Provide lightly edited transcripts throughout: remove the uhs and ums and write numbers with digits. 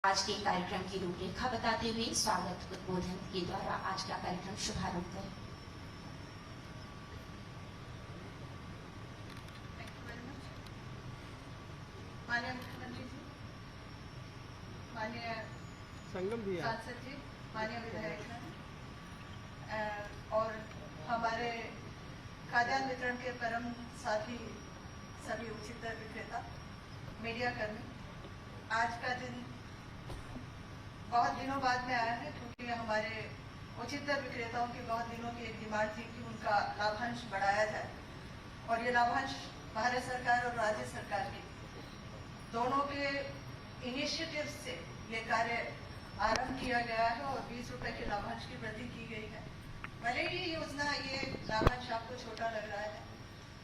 आज के कार्यक्रम की रूपरेखा बताते हुए स्वागत उद्बोधन के द्वारा आज का कार्यक्रम शुभारंभ करें। माननीय मुख्यमंत्री जी, माननीय सांसद जी, माननीय विधायक और हमारे खाद्यान्न वितरण के परम साथी सभी उचित दर विक्रेता, मीडिया कर्मी, आज का दिन बहुत दिनों बाद में आया है क्योंकि हमारे उचित दर विक्रेताओं की बहुत दिनों की एक डिमांड थी कि उनका लाभांश बढ़ाया जाए और ये लाभांश भारत सरकार और राज्य सरकार की दोनों के इनिशिएटिव से ये कार्य आरंभ किया गया है और 20 रुपए के लाभांश की वृद्धि की गई है। भले ही योजना ये लाभांश आपको छोटा लग रहा है,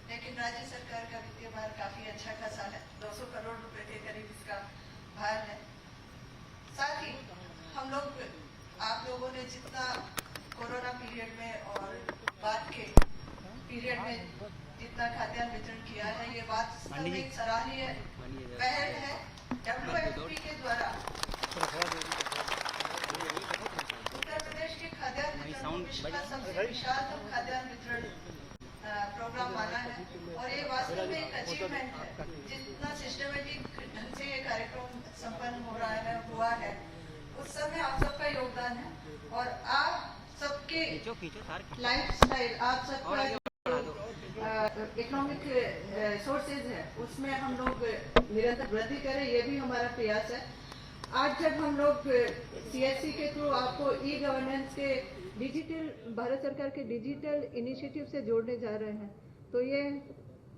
लेकिन राज्य सरकार का वित्तीय भार काफी अच्छा खासा है, 200 करोड़ रुपए के करीब इसका भार है। साथ ही हम लोग आप लोगों ने जितना कोरोना पीरियड में और बाद के पीरियड में जितना खाद्यान्न वितरण किया है, ये वास्तव में एक सराहनीय पहल है WFP के द्वारा उत्तर प्रदेश के खाद्यान्न वितरण को विश्व का सबसे विशालतम खाद्यान्न वितरण प्रोग्राम माना है और ये वास्तव में एक अचीवमेंट है। जितना सिस्टमेटिक ढंग से ये कार्यक्रम संपन्न हो रहा है हुआ है, उस समय आप सबका योगदान है और आप सबके लाइफस्टाइल, आप सबका इकोनॉमिक सोर्सेज है, उसमें हम लोग निरंतर वृद्धि करें, ये भी हमारा प्रयास है। आज जब हम लोग CSC के थ्रू आपको E-गवर्नेंस के डिजिटल, भारत सरकार के डिजिटल इनिशिएटिव से जोड़ने जा रहे हैं, तो ये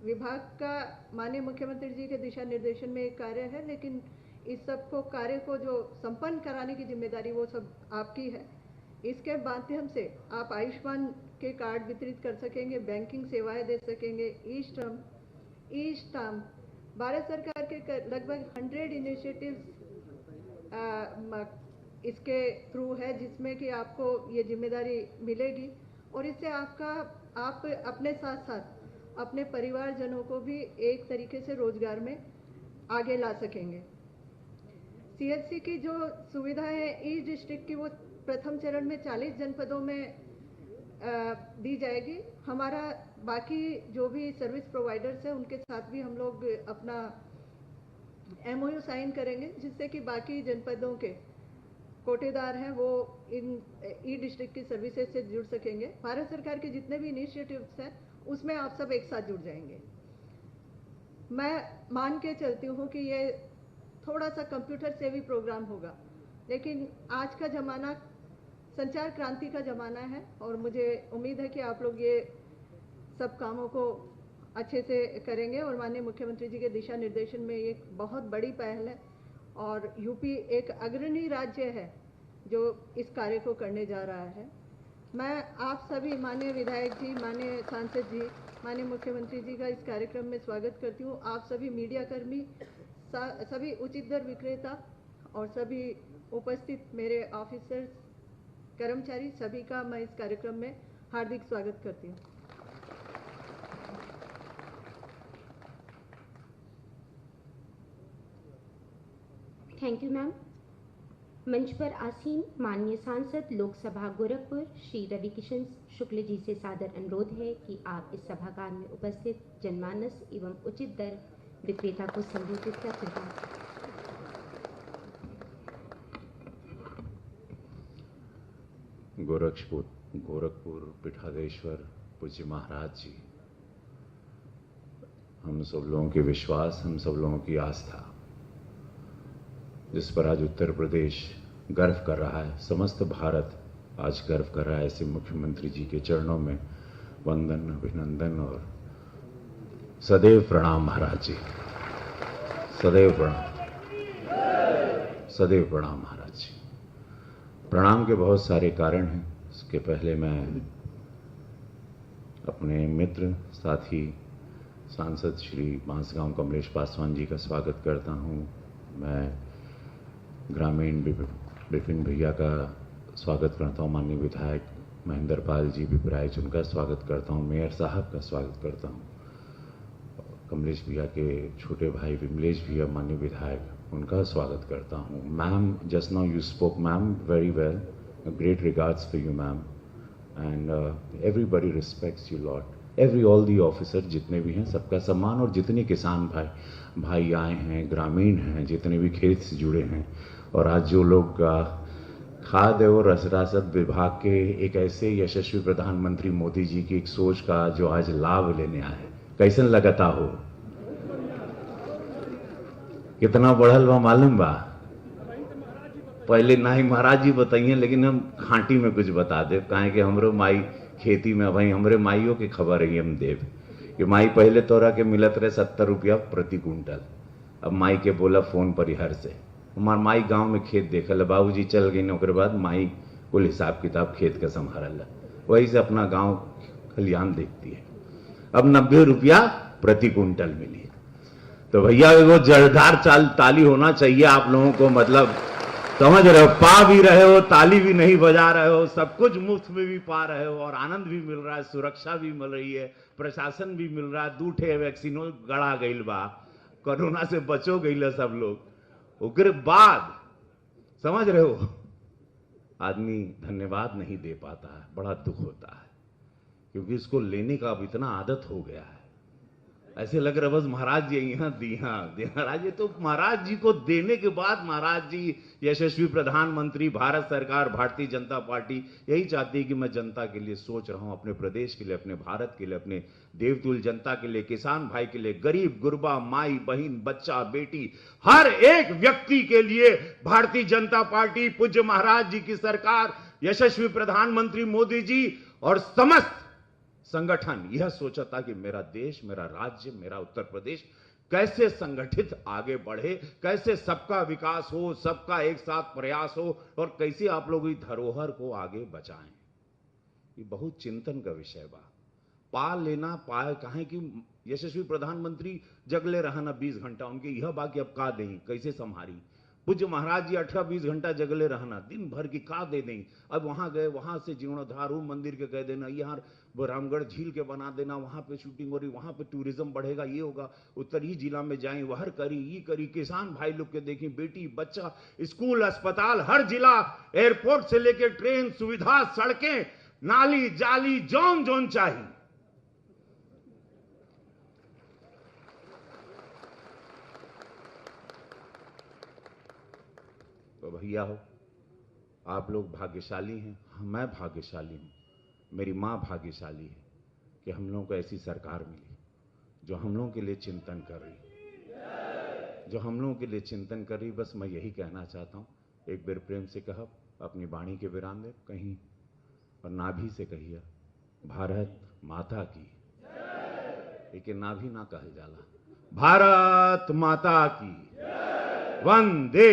विभाग का माननीय मुख्यमंत्री जी के दिशा निर्देशन में एक कार्य है, लेकिन इस सब को कार्य को जो संपन्न कराने की जिम्मेदारी वो सब आपकी है। इसके माध्यम से आप आयुष्मान के कार्ड वितरित कर सकेंगे, बैंकिंग सेवाएं दे सकेंगे, ई स्टाम्प, भारत सरकार के लगभग 100 इनिशिएटिव्स इसके थ्रू है, जिसमें कि आपको ये जिम्मेदारी मिलेगी और इससे आप अपने साथ साथ अपने परिवारजनों को भी एक तरीके से रोजगार में आगे ला सकेंगे। CSC की जो सुविधाएं है ई-डिस्ट्रिक्ट की, वो प्रथम चरण में 40 जनपदों में दी जाएगी। हमारा बाकी जो भी सर्विस प्रोवाइडर्स हैं उनके साथ भी हम लोग अपना MOU साइन करेंगे, जिससे कि बाकी जनपदों के कोटेदार हैं वो इन ई-डिस्ट्रिक्ट की सर्विसेज से जुड़ सकेंगे। भारत सरकार के जितने भी इनिशिएटिव्स हैं उसमें आप सब एक साथ जुड़ जाएंगे। मैं मान के चलती हूँ कि ये थोड़ा सा कंप्यूटर सेवी प्रोग्राम होगा, लेकिन आज का ज़माना संचार क्रांति का ज़माना है और मुझे उम्मीद है कि आप लोग ये सब कामों को अच्छे से करेंगे और माननीय मुख्यमंत्री जी के दिशा निर्देशन में ये बहुत बड़ी पहल है और यूपी एक अग्रणी राज्य है जो इस कार्य को करने जा रहा है। मैं आप सभी माननीय विधायक जी, माननीय सांसद जी, माननीय मुख्यमंत्री जी का इस कार्यक्रम में स्वागत करती हूँ। आप सभी मीडिया कर्मी, सभी उचित दर विक्रेता और सभी उपस्थित मेरे ऑफिसर्स, कर्मचारी, सभी का मैं इस कार्यक्रम में हार्दिक स्वागत करती हूँ। Thank you ma'am. मंच पर आसीन माननीय सांसद लोकसभा गोरखपुर श्री रवि किशन शुक्ल जी से सादर अनुरोध है कि आप इस सभागार में उपस्थित जनमानस एवं उचित दर विक्रेता को संबोधित करते हैं। गोरखपुर पीठाधीश्वर पूज्य महाराज जी, हम सब लोगों के विश्वास, हम सब लोगों की आस्था, जिस पर आज उत्तर प्रदेश गर्व कर रहा है, समस्त भारत आज गर्व कर रहा है, ऐसे मुख्यमंत्री जी के चरणों में वंदन, अभिनंदन और सदैव प्रणाम। महाराज जी, सदैव प्रणाम, सदैव प्रणाम। महाराज जी, प्रणाम के बहुत सारे कारण हैं। इसके पहले मैं अपने मित्र, साथी, सांसद श्री बांसगांव कमलेश पासवान जी का स्वागत करता हूं। मैं ग्रामीण विपिन भैया का स्वागत करता हूँ, माननीय विधायक महेंद्र पाल जी विपराइच, उनका स्वागत करता हूँ, मेयर साहब का स्वागत करता हूँ, कमलेश भैया के छोटे भाई विमलेश भैया माननीय विधायक, उनका स्वागत करता हूँ। Ma'am, just now you spoke ma'am very well, great regards for you ma'am, and everybody respects you lot, all the officer जितने भी हैं सबका सम्मान, और जितने किसान भाई आए हैं, ग्रामीण हैं, जितने भी खेत से जुड़े हैं, और आज जो लोग खाद्य और रसद विभाग के एक ऐसे यशस्वी प्रधानमंत्री मोदी जी की एक सोच का जो आज लाभ लेने आए, कैसन लगता हो? कितना बढ़ल बा मालूम बा? पहले ना ही महाराज जी बताइए, लेकिन हम खांटी में कुछ बता दे, काहे कि हमरो माई खेती में, भाई हमरे माइयों की खबर है हम देव कि माई पहले तोरा के मिलत रहे 70 रुपया प्रति कुंटल। अब माई के बोला फोन पर हर से, हमार माई गांव में खेत देखल, बाबूजी चल गई, ओकरे बाद माई कुल हिसाब किताब खेत का संभाल, वही से अपना गांव खलियान देखती है। अब 90 रुपया प्रति कुंटल मिली। तो भैया वो जरदार ताली होना चाहिए आप लोगों को, मतलब समझ रहे हो, पा भी रहे हो, ताली भी नहीं बजा रहे हो, सब कुछ मुफ्त में भी पा रहे हो, और आनंद भी मिल रहा है, सुरक्षा भी मिल रही है, प्रशासन भी मिल रहा है, 2 ठे वैक्सीनो गड़ा गईल बा, कोरोना से बचो गईल सब लोग। उसके बाद समझ रहे हो, आदमी धन्यवाद नहीं दे पाता है, बड़ा दुख होता है, क्योंकि इसको लेने का अब इतना आदत हो गया है, ऐसे लग रहा बस महाराज जी यहाँ दिया महाराज जी, तो महाराज जी को देने के बाद महाराज जी यशस्वी प्रधानमंत्री, भारत सरकार, भारतीय जनता पार्टी यही चाहती है कि मैं जनता के लिए सोच रहा हूं, अपने प्रदेश के लिए, अपने भारत के लिए, अपने देवतुल्य जनता के लिए, किसान भाई के लिए, गरीब गुरबा, माई बहन, बच्चा बेटी, हर एक व्यक्ति के लिए भारतीय जनता पार्टी, पूज्य महाराज जी की सरकार, यशस्वी प्रधानमंत्री मोदी जी और समस्त संगठन यह सोचा था कि मेरा देश, मेरा राज्य, मेरा उत्तर प्रदेश कैसे संगठित आगे बढ़े, कैसे सबका विकास हो, सबका एक साथ प्रयास हो, और कैसे आप लोग इस धरोहर को आगे बचाएं। ये बहुत चिंतन का विषय बा। पा लेना पाए कहें कि यशस्वी प्रधानमंत्री जगले रहना 20 घंटा, उनके यह बाकी अब का दें, कैसे संभारी। पूज्य महाराज जी 18-20 घंटा जगले रहना, दिन भर की का दे दें। अब वहां गए, वहां से जीर्णोद्धार मंदिर के कह देना, यहाँ रामगढ़ झील के बना देना, वहां पे शूटिंग हो रही, वहां पे टूरिज्म बढ़ेगा, ये होगा, उत्तरी जिला में जाएं, वह करी, ये करी, किसान भाई लोग के देखें, बेटी बच्चा, स्कूल अस्पताल, हर जिला, एयरपोर्ट से लेकर ट्रेन सुविधा, सड़कें, नाली जाली, जोन जोन चाहिए। तो भैया हो, आप लोग भाग्यशाली हैं, मैं भाग्यशाली हूं, मेरी मां भाग्यशाली है कि हम लोगों को ऐसी सरकार मिली जो हम लोगों के लिए चिंतन कर रही, जो हम लोगों के लिए चिंतन कर रही। बस मैं यही कहना चाहता हूं, एक बार प्रेम से कह अपनी वाणी के विराम में कहीं, और नाभि से कहिए भारत माता की, एक नाभि ना कहल जाला, भारत माता की वंदे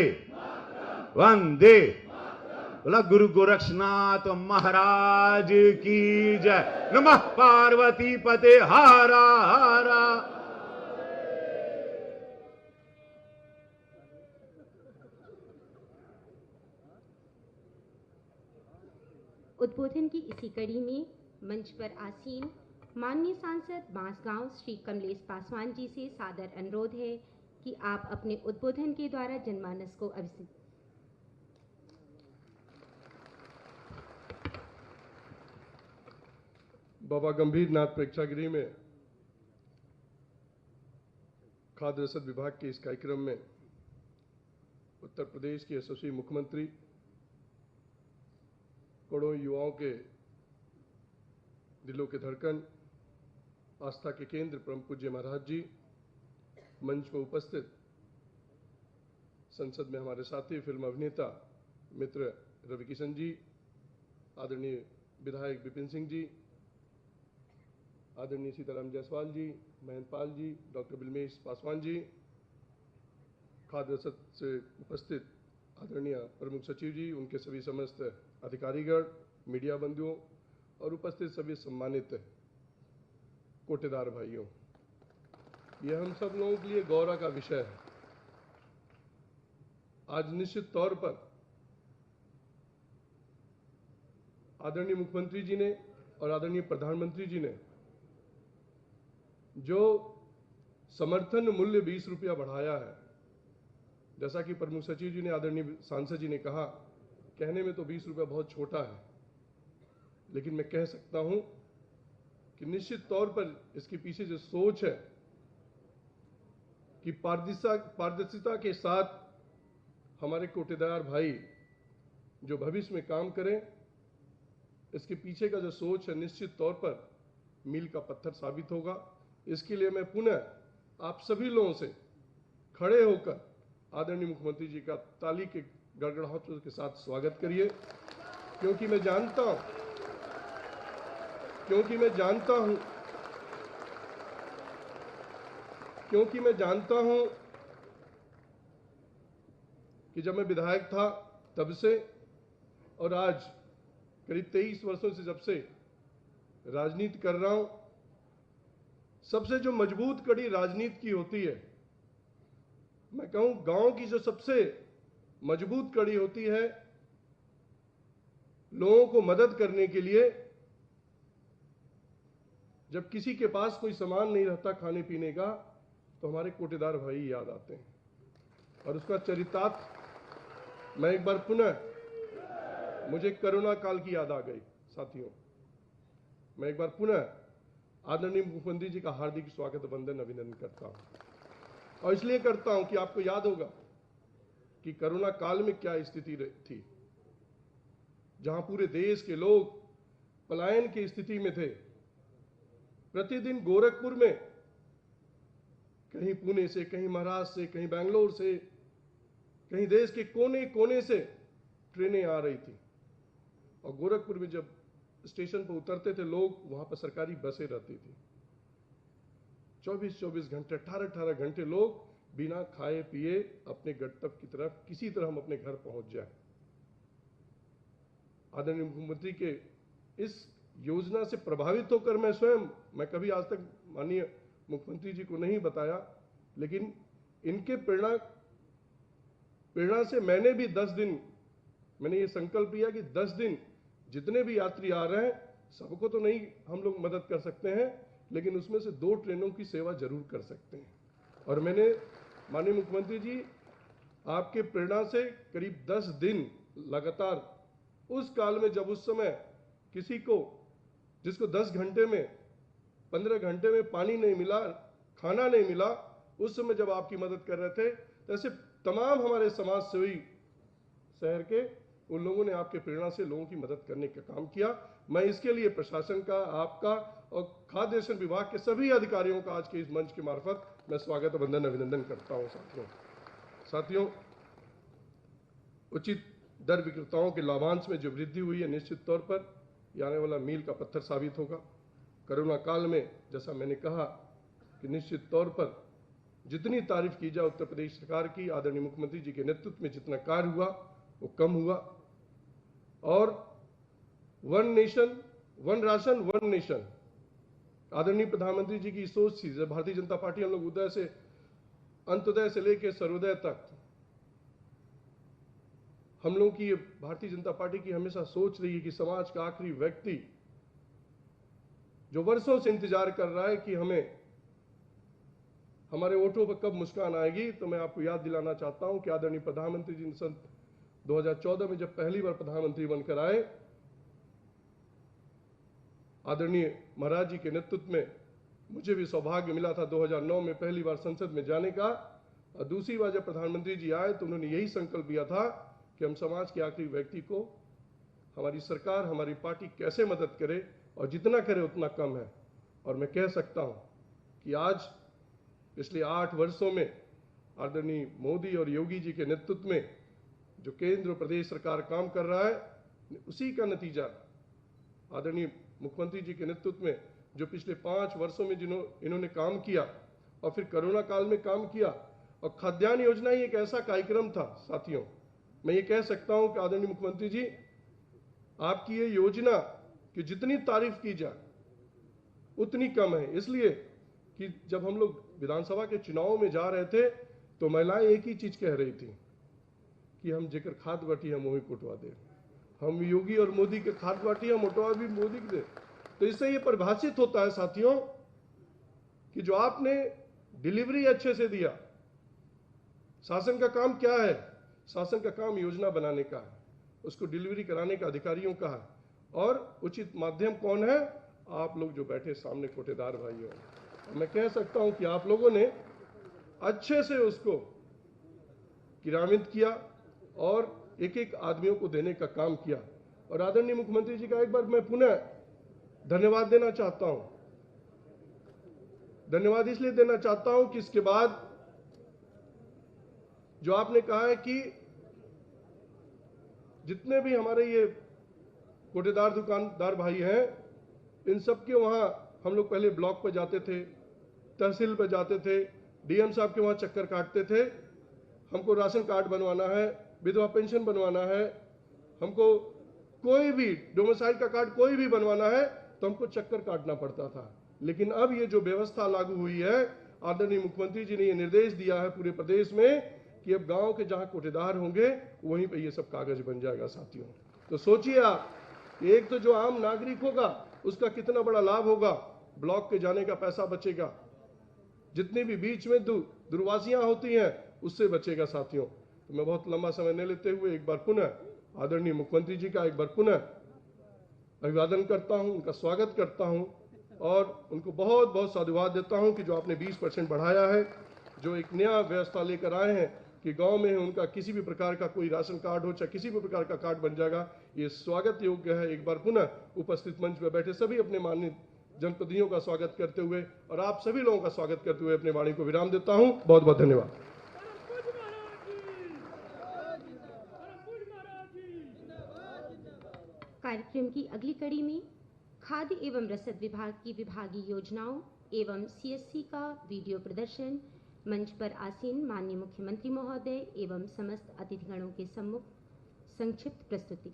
वंदे। बोला गुरु गोरक्षनाथ महाराज की जय। नमः पार्वती पते हारा हारा। उद्बोधन की इसी कड़ी में मंच पर आसीन माननीय सांसद बांसगांव श्री कमलेश पासवान जी से सादर अनुरोध है कि आप अपने उद्बोधन के द्वारा जनमानस को अभिषेक। बाबा गंभीर नाथ प्रेक्षागृह में खाद्य रसद विभाग के इस कार्यक्रम में उत्तर प्रदेश के यशस्वी मुख्यमंत्री, करोड़ों युवाओं के दिलों के धड़कन, आस्था के केंद्र परम पूज्य महाराज जी, मंच पर उपस्थित संसद में हमारे साथी फिल्म अभिनेता मित्र रवि किशन जी, आदरणीय विधायक विपिन सिंह जी, आदरणीय सीताराम जायसवाल जी, महेंद्र पाल जी, डॉक्टर बिलमेश पासवान जी, खाद्य रसद से उपस्थित आदरणीय प्रमुख सचिव जी, उनके सभी समस्त अधिकारीगण, मीडिया बंधुओं और उपस्थित सभी सम्मानित कोटेदार भाइयों, यह हम सब लोगों के लिए गौरव का विषय है। आज निश्चित तौर पर आदरणीय मुख्यमंत्री जी ने और आदरणीय प्रधानमंत्री जी ने जो समर्थन मूल्य 20 रुपया बढ़ाया है, जैसा कि प्रमुख सचिव जी ने, आदरणीय सांसद जी ने कहा, कहने में तो 20 रुपये बहुत छोटा है, लेकिन मैं कह सकता हूं कि निश्चित तौर पर इसके पीछे जो सोच है कि पारदर्शिता के साथ हमारे कोटेदार भाई जो भविष्य में काम करें, इसके पीछे का जो सोच है निश्चित तौर पर मील का पत्थर साबित होगा। इसके लिए मैं पुनः आप सभी लोगों से खड़े होकर आदरणीय मुख्यमंत्री जी का ताली के गड़गड़ाहट के साथ स्वागत करिए, क्योंकि मैं जानता हूं कि जब मैं विधायक था तब से और आज करीब 23 वर्षों से जब से राजनीति कर रहा हूं, सबसे जो मजबूत कड़ी राजनीति की होती है, मैं कहूं गांव की जो सबसे मजबूत कड़ी होती है लोगों को मदद करने के लिए, जब किसी के पास कोई सामान नहीं रहता खाने पीने का, तो हमारे कोटेदार भाई याद आते हैं। और उसका चरितार्थ मैं एक बार पुनः, मुझे कोरोना काल की याद आ गई साथियों। मैं एक बार पुनः आदरणीय मुख्यमंत्री जी का हार्दिक स्वागत वंदन अभिनंदन करता हूं। और इसलिए करता हूं कि आपको याद होगा कि कोरोना काल में क्या स्थिति थी, जहां पूरे देश के लोग पलायन की स्थिति में थे। प्रतिदिन गोरखपुर में कहीं पुणे से, कहीं महाराष्ट्र से, कहीं बेंगलोर से, कहीं देश के कोने कोने से ट्रेनें आ रही थी। और गोरखपुर में जब स्टेशन पर उतरते थे लोग, वहां पर सरकारी बसें रहती थी। 24-24 घंटे, 18-18 घंटे लोग बिना खाए पिए अपने गंतव्य की तरफ किसी तरह हम अपने घर पहुंच जाए। आदरणीय मुख्यमंत्री के इस योजना से प्रभावित होकर मैं कभी आज तक माननीय मुख्यमंत्री जी को नहीं बताया, लेकिन इनके प्रेरणा से मैंने भी 10 दिन मैंने ये संकल्प लिया कि 10 दिन जितने भी यात्री आ रहे हैं, सबको तो नहीं हम लोग मदद कर सकते हैं, लेकिन उसमें से 2 ट्रेनों की सेवा जरूर कर सकते हैं। और मैंने माननीय मुख्यमंत्री जी आपके प्रेरणा से करीब 10 दिन लगातार, उस काल में जब उस समय किसी को, जिसको 10 घंटे में 15 घंटे में पानी नहीं मिला, खाना नहीं मिला, उस समय जब आपकी मदद कर रहे थे, तो ऐसे तमाम हमारे समाज सेवी शहर के उन लोगों ने आपके प्रेरणा से लोगों की मदद करने का काम किया। मैं इसके लिए प्रशासन का, आपका और खाद्य एवं विभाग के सभी अधिकारियों का आज के इस मंच के मार्फत मैं स्वागत वंदन अभिनंदन करता हूं। साथियों, उचित दर विक्रेताओं के लाभांश में जो वृद्धि हुई है, निश्चित तौर पर ये आने वाला मील का पत्थर साबित होगा। कोरोना काल में जैसा मैंने कहा कि निश्चित तौर पर जितनी तारीफ की जाए उत्तर प्रदेश सरकार की, आदरणीय मुख्यमंत्री जी के नेतृत्व में जितना कार्य हुआ वो कम हुआ। और 1 नेशन 1 राशन 1 नेशन आदरणीय प्रधानमंत्री जी की सोच थी। जब भारतीय जनता पार्टी हम लोग उदय से, अंत्योदय से लेकर सर्वोदय तक, हम लोग की भारतीय जनता पार्टी की हमेशा सोच रही है कि समाज का आखिरी व्यक्ति जो वर्षों से इंतजार कर रहा है कि हमें हमारे वोटों पर कब मुस्कान आएगी, तो मैं आपको याद दिलाना चाहता हूं कि आदरणीय प्रधानमंत्री जी सन 2014 में जब पहली बार प्रधानमंत्री बनकर आए, आदरणीय महाराज जी के नेतृत्व में मुझे भी सौभाग्य मिला था 2009 में पहली बार संसद में जाने का। और दूसरी बार जब प्रधानमंत्री जी आए तो उन्होंने यही संकल्प लिया था कि हम समाज के आखिरी व्यक्ति को हमारी सरकार, हमारी पार्टी कैसे मदद करे, और जितना करे उतना कम है। और मैं कह सकता हूं कि आज पिछले 8 वर्षों में आदरणीय मोदी और योगी जी के नेतृत्व में जो केंद्र और प्रदेश सरकार काम कर रहा है, उसी का नतीजा आदरणीय मुख्यमंत्री जी के नेतृत्व में जो पिछले 5 वर्षों में इन्होंने काम किया और फिर कोरोना काल में काम किया। और खाद्यान्न योजना ही एक ऐसा कार्यक्रम था साथियों, मैं ये कह सकता हूं कि आदरणीय मुख्यमंत्री जी, आपकी ये योजना कि जितनी तारीफ की जाए उतनी कम है। इसलिए कि जब हम लोग विधानसभा के चुनाव में जा रहे थे तो महिलाएं एक ही चीज कह रही थी कि हम जेकर खाद बाटी हम वही कुटवा दे, हम योगी और मोदी के खाद बाटी हम उठवा भी मोदी के दे। तो इससे ये परिभाषित होता है साथियों कि जो आपने डिलीवरी अच्छे से दिया, शासन का काम क्या है? शासन का काम योजना बनाने का है, उसको डिलीवरी कराने का अधिकारियों का है, और उचित माध्यम कौन है? आप लोग जो बैठे सामने कोटेदार भाइयों। मैं कह सकता हूं कि आप लोगों ने अच्छे से उसको क्रियान्वित किया और एक एक आदमियों को देने का काम किया। और आदरणीय मुख्यमंत्री जी का एक बार मैं पुनः धन्यवाद देना चाहता हूं। धन्यवाद इसलिए देना चाहता हूं कि इसके बाद जो आपने कहा है कि जितने भी हमारे ये कोटेदार दुकानदार भाई हैं, इन सबके वहां हम लोग पहले ब्लॉक पर जाते थे, तहसील पर जाते थे, डीएम साहब के वहां चक्कर काटते थे। हमको राशन कार्ड बनवाना है, विधवा पेंशन बनवाना है, हमको कोई भी डोमिसाइल का कार्ड कोई भी बनवाना है तो हमको चक्कर काटना पड़ता था। लेकिन अब ये जो व्यवस्था लागू हुई है, आदरणीय मुख्यमंत्री जी ने ये निर्देश दिया है पूरे प्रदेश में कि अब गांव के जहां कोटेदार होंगे वहीं पे ये सब कागज बन जाएगा साथियों। तो सोचिए आप, एक तो जो आम नागरिक होगा उसका कितना बड़ा लाभ होगा, ब्लॉक के जाने का पैसा बचेगा, जितनी भी बीच में दुर्वासियां होती हैं उससे बचेगा साथियों। तो मैं बहुत लंबा समय न लेते हुए एक बार पुनः आदरणीय मुख्यमंत्री जी का एक बार पुनः अभिवादन करता हूं, उनका स्वागत करता हूं और उनको बहुत बहुत साधुवाद देता हूं कि जो आपने 20% बढ़ाया है, जो एक नया व्यवस्था लेकर आए हैं कि गांव में उनका किसी भी प्रकार का कोई राशन कार्ड हो चाहे किसी भी प्रकार का कार्ड बन जाएगा, ये स्वागत योग्य है। एक बार पुनः उपस्थित मंच पर बैठे सभी अपने माननीय जनप्रतिनिधियों का स्वागत करते हुए और आप सभी लोगों का स्वागत करते हुए अपने वाणी को विराम देता हूं। बहुत बहुत धन्यवाद। कार्यक्रम की अगली कड़ी में खाद्य एवं रसद विभाग की विभागीय योजनाओं एवं सीएससी का वीडियो प्रदर्शन, मंच पर आसीन माननीय मुख्यमंत्री महोदय एवं समस्त अतिथिगणों के सम्मुख संक्षिप्त प्रस्तुति।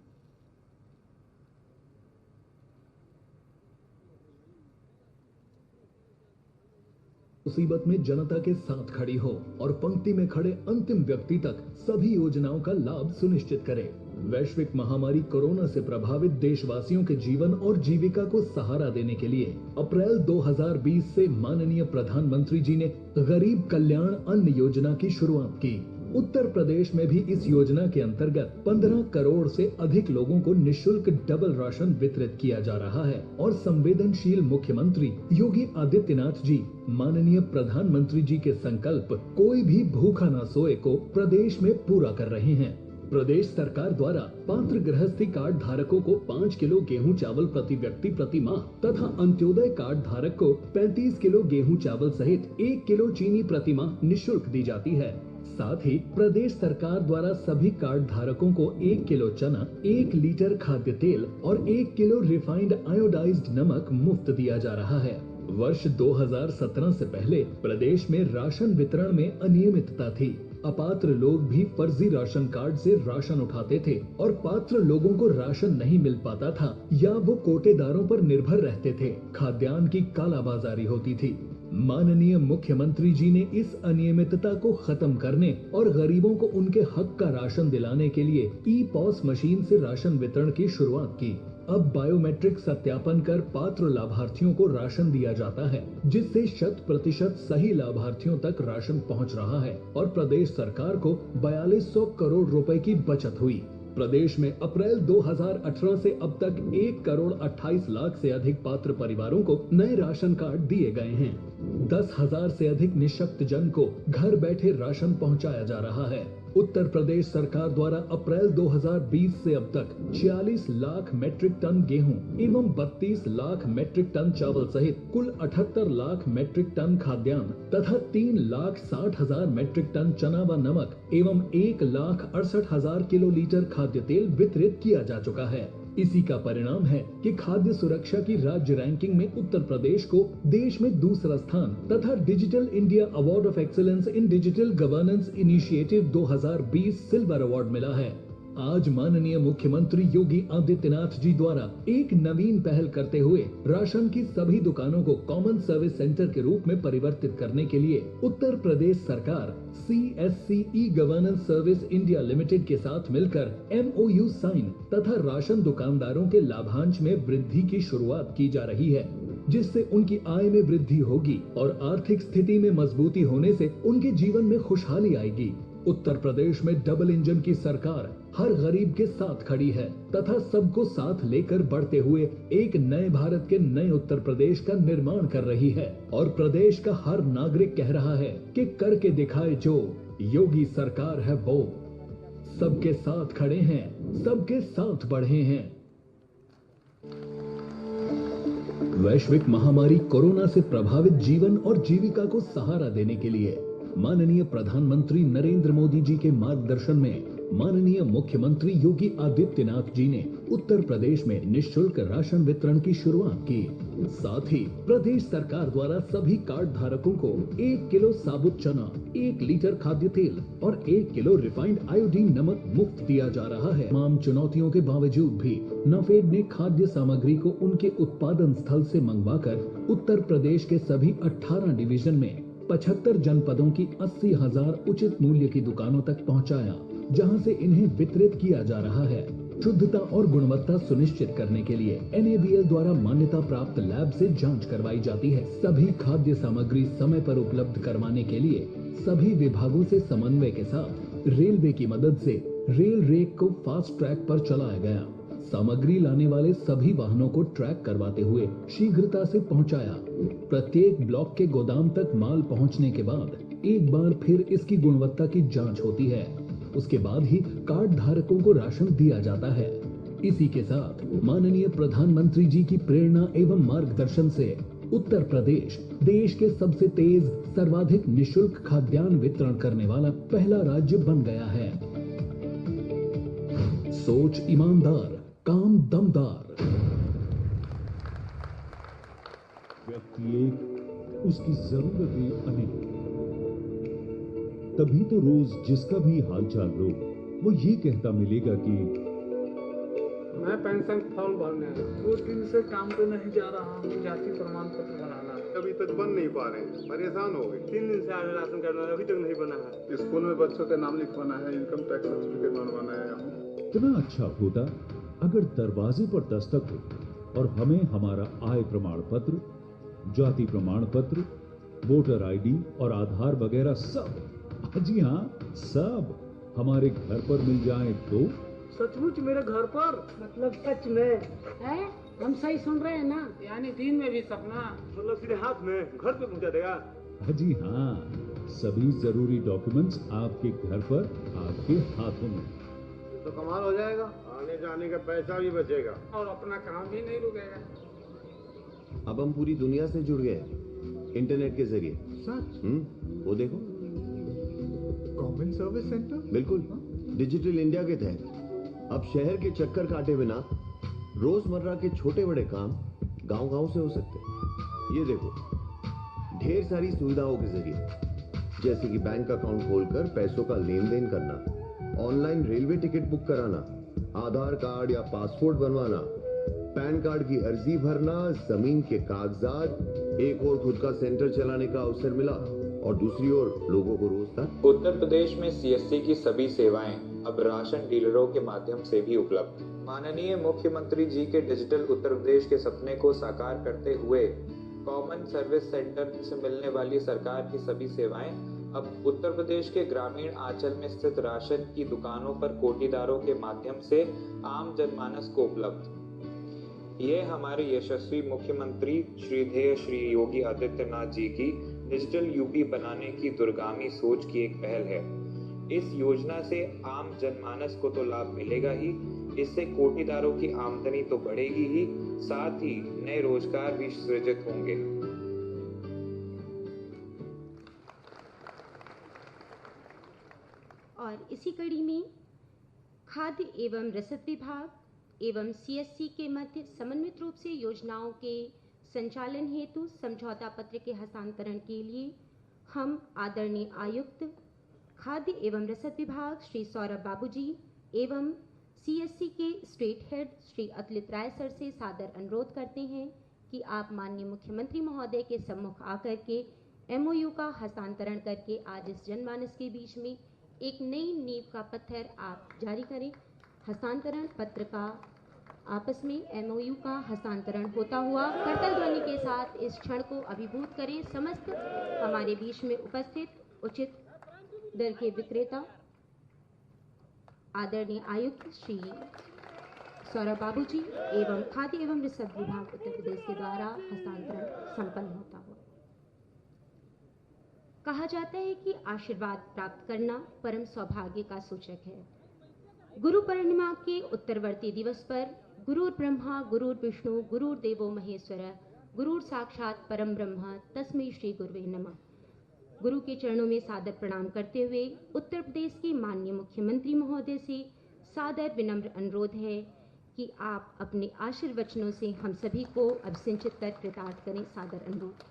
मुसीबत में जनता के साथ खड़ी हो और पंक्ति में खड़े अंतिम व्यक्ति तक सभी योजनाओं का लाभ सुनिश्चित करे। वैश्विक महामारी कोरोना से प्रभावित देशवासियों के जीवन और जीविका को सहारा देने के लिए अप्रैल 2020 से माननीय प्रधानमंत्री जी ने गरीब कल्याण अन्न योजना की शुरुआत की। उत्तर प्रदेश में भी इस योजना के अंतर्गत 15 करोड़ से अधिक लोगों को निःशुल्क डबल राशन वितरित किया जा रहा है और संवेदनशील मुख्यमंत्री योगी आदित्यनाथ जी, माननीय प्रधानमंत्री जी के संकल्प कोई भी भूखा न सोए को प्रदेश में पूरा कर रहे हैं। प्रदेश सरकार द्वारा पात्र गृहस्थी कार्ड धारकों को 5 किलो गेहूं चावल प्रति व्यक्ति प्रति माह तथा अंत्योदय कार्ड धारक को 35 किलो गेहूं चावल सहित 1 किलो चीनी प्रति माह निःशुल्क दी जाती है। साथ ही प्रदेश सरकार द्वारा सभी कार्ड धारकों को 1 किलो चना, 1 लीटर खाद्य तेल और 1 किलो रिफाइंड आयोडाइज्ड नमक मुफ्त दिया जा रहा है। वर्ष 2017 से पहले प्रदेश में राशन वितरण में अनियमितता थी। अपात्र लोग भी फर्जी राशन कार्ड से राशन उठाते थे और पात्र लोगों को राशन नहीं मिल पाता था या वो कोटेदारों पर निर्भर रहते थे। खाद्यान्न की कालाबाजारी होती थी। माननीय मुख्यमंत्री जी ने इस अनियमितता को खत्म करने और गरीबों को उनके हक का राशन दिलाने के लिए ई-पॉस मशीन से राशन वितरण की शुरुआत की। अब बायोमेट्रिक सत्यापन कर पात्र लाभार्थियों को राशन दिया जाता है, जिससे 100% सही लाभार्थियों तक राशन पहुंच रहा है और प्रदेश सरकार को 4200 करोड़ रुपए की बचत हुई। प्रदेश में अप्रैल 2018 से अब तक 1 करोड़ 28 लाख से अधिक पात्र परिवारों को नए राशन कार्ड दिए गए हैं। 10,000 से अधिक निःशक्त जन को घर बैठे राशन पहुंचाया जा रहा है। उत्तर प्रदेश सरकार द्वारा अप्रैल 2020 से अब तक 46 लाख मैट्रिक टन गेहूं एवं 32 लाख मैट्रिक टन चावल सहित कुल 78 लाख मैट्रिक टन खाद्यान्न तथा 3,60,000 मैट्रिक टन चना व नमक एवं 1,68,000 किलोलीटर खाद्य तेल वितरित किया जा चुका है। इसी का परिणाम है कि खाद्य सुरक्षा की राज्य रैंकिंग में उत्तर प्रदेश को देश में दूसरा स्थान तथा digital India award of excellence in digital governance initiative 2020 silver award मिला है। आज माननीय मुख्यमंत्री योगी आदित्यनाथ जी द्वारा एक नवीन पहल करते हुए राशन की सभी दुकानों को कॉमन सर्विस सेंटर के रूप में परिवर्तित करने के लिए उत्तर प्रदेश सरकार CSC e-governance service India limited के साथ मिलकर MOU साइन तथा राशन दुकानदारों के लाभांश में वृद्धि की शुरुआत की जा रही है, जिससे उनकी आय में वृद्धि होगी और आर्थिक स्थिति में मजबूती होने से उनके जीवन में खुशहाली आएगी। उत्तर प्रदेश में डबल इंजन की सरकार हर गरीब के साथ खड़ी है तथा सबको साथ लेकर बढ़ते हुए एक नए भारत के नए उत्तर प्रदेश का निर्माण कर रही है। और प्रदेश का हर नागरिक कह रहा है कि करके दिखाए जो योगी सरकार है वो। सबके साथ खड़े हैं, सबके साथ बढ़े हैं। वैश्विक महामारी कोरोना से प्रभावित जीवन और जीविका को सहारा देने के लिए माननीय प्रधानमंत्री नरेंद्र मोदी जी के मार्गदर्शन में माननीय मुख्यमंत्री योगी आदित्यनाथ जी ने उत्तर प्रदेश में निःशुल्क राशन वितरण की शुरुआत की। साथ ही प्रदेश सरकार द्वारा सभी कार्ड धारकों को 1 किलो साबुत चना, 1 लीटर खाद्य तेल और 1 किलो रिफाइंड आयोडीन नमक मुफ्त दिया जा रहा है। तमाम चुनौतियों के बावजूद भी नाफेड ने खाद्य सामग्री को उनके उत्पादन स्थल से मंगवाकर उत्तर प्रदेश के सभी 18 डिवीजन में 75 जनपदों की 80,000 उचित मूल्य की दुकानों तक पहुंचाया, जहां से इन्हें वितरित किया जा रहा है। शुद्धता और गुणवत्ता सुनिश्चित करने के लिए NABL द्वारा मान्यता प्राप्त लैब से जांच करवाई जाती है। सभी खाद्य सामग्री समय पर उपलब्ध करवाने के लिए सभी विभागों से समन्वय के साथ रेलवे की मदद से रेल रेक को फास्ट ट्रैक पर चलाया गया। सामग्री लाने वाले सभी वाहनों को ट्रैक करवाते हुए शीघ्रता से पहुंचाया। प्रत्येक ब्लॉक के गोदाम तक माल पहुंचने के बाद एक बार फिर इसकी गुणवत्ता की जांच होती है। उसके बाद ही कार्ड धारकों को राशन दिया जाता है। इसी के साथ माननीय प्रधानमंत्री जी की प्रेरणा एवं मार्गदर्शन से उत्तर प्रदेश देश के सबसे तेज सर्वाधिक निःशुल्क खाद्यान्न वितरण करने वाला पहला राज्य बन गया है। सोच ईमानदार, काम दमदार। व्यक्ति एक, उसकी जरूरतें अनेक। तभी तो रोज जिसका भी हालचाल लो, वो ये कहता मिलेगा कि मैं पेंशन फॉर्म भरने आया, 2 दिन से काम पे नहीं जा रहा हूँ। जाति प्रमाण पत्र बनाना अभी तक बन नहीं पा रहे हैं, परेशान हो गए। 3 दिन से आगे राशन कार्ड अभी तक नहीं बना है। स्कूल में बच्चों का नाम लिखवाना है, इनकम टैक्स सर्टिफिकेट बनवाना है। इतना अच्छा होता अगर दरवाजे पर दस्तक हो और हमें हमारा आय प्रमाण पत्र, जाति प्रमाण पत्र, वोटर ID और आधार वगैरह सब, जी हाँ सब हमारे घर पर मिल जाए तो। सचमुच मेरे घर पर? मतलब सच में है? हम सही सुन रहे हैं ना? यानी दिन में भी सपना, मतलब सीधे हाथ में घर पे पहुंचा देगा? जी हाँ, सभी जरूरी डॉक्यूमेंट्स आपके घर पर, आपके हाथों में। तो कमाल हो जाएगा, आने जाने का पैसा भी बचेगा और अपना काम भी नहीं रुकेगा। अब हम पूरी दुनिया से जुड़ गए इंटरनेट के जरिए। सच? वो देखो, कॉमन सर्विस सेंटर। बिल्कुल, डिजिटल इंडिया के तहत अब शहर के चक्कर काटे बिना रोजमर्रा के छोटे बड़े काम गांव-गांव से हो सकते हैं। ये देखो, ढेर सारी सुविधाओं के जरिए, जैसे कि बैंक अकाउंट खोलकर पैसों का लेन देन करना, ऑनलाइन रेलवे टिकट बुक कराना, आधार कार्ड या पासपोर्ट बनवाना, पैन कार्ड की अर्जी भरना, जमीन के कागजात। एक और खुद का सेंटर चलाने का अवसर मिला और दूसरी ओर लोगों को रोजगार। उत्तर प्रदेश में CSC की सभी सेवाएं अब राशन डीलरों के माध्यम से भी उपलब्ध। माननीय मुख्यमंत्री जी के डिजिटल उत्तर प्रदेश के सपने को साकार करते हुए कॉमन सर्विस सेंटर से मिलने वाली सरकार की सभी सेवाएं अब उत्तर प्रदेश के ग्रामीण आंचल में स्थित राशन की दुकानों पर कोटीदारों के माध्यम से आम जनमानस को उपलब्ध। ये हमारे यशस्वी मुख्यमंत्री श्रीधेय श्री योगी आदित्यनाथ जी की डिजिटल यूपी बनाने की दूरगामी सोच की एक पहल है। इस योजना से आम जनमानस को तो लाभ मिलेगा ही, इससे कोटीदारों की आमदनी तो बढ़ेगी ही, साथ ही नए रोजगार भी सृजित होंगे। और इसी कड़ी में खाद्य एवं रसद विभाग एवं CSC के मध्य समन्वित रूप से योजनाओं के संचालन हेतु समझौता पत्र के हस्तांतरण के लिए हम आदरणीय आयुक्त खाद्य एवं रसद विभाग श्री सौरभ बाबूजी एवं CSC के स्टेट हेड श्री अतुलित राय सर से सादर अनुरोध करते हैं कि आप माननीय मुख्यमंत्री महोदय के सम्मुख आकर के MOU का हस्तांतरण करके आज इस जनमानस के बीच में एक नई नींव का पत्थर आप जारी करें। हस्तांतरण पत्र का आपस में MOU का हस्तांतरण होता हुआ करतल ध्वनि के साथ इस क्षण को अभिभूत करें। समस्त हमारे बीच में उपस्थित उचित दर के विक्रेता आदरणीय आयुक्त श्री सौरभ बाबू जी एवं खाद्य एवं रसद विभाग उत्तर प्रदेश के द्वारा हस्तांतरण संपन्न होता हुआ। कहा जाता है कि आशीर्वाद प्राप्त करना परम सौभाग्य का सूचक है। गुरु पूर्णिमा के उत्तरवर्ती दिवस पर गुरुर् ब्रह्मा गुरुर् विष्णु गुरुर्देवो महेश्वर गुरुर् साक्षात परम ब्रह्म तस्मै श्री गुरुवे नमः। गुरु के चरणों में सादर प्रणाम करते हुए उत्तर प्रदेश के माननीय मुख्यमंत्री महोदय से सादर विनम्र अनुरोध है कि आप अपने आशीर्वचनों से हम सभी को अभिसिंचित कर कृतार्थ करें। सादर अनुरोध।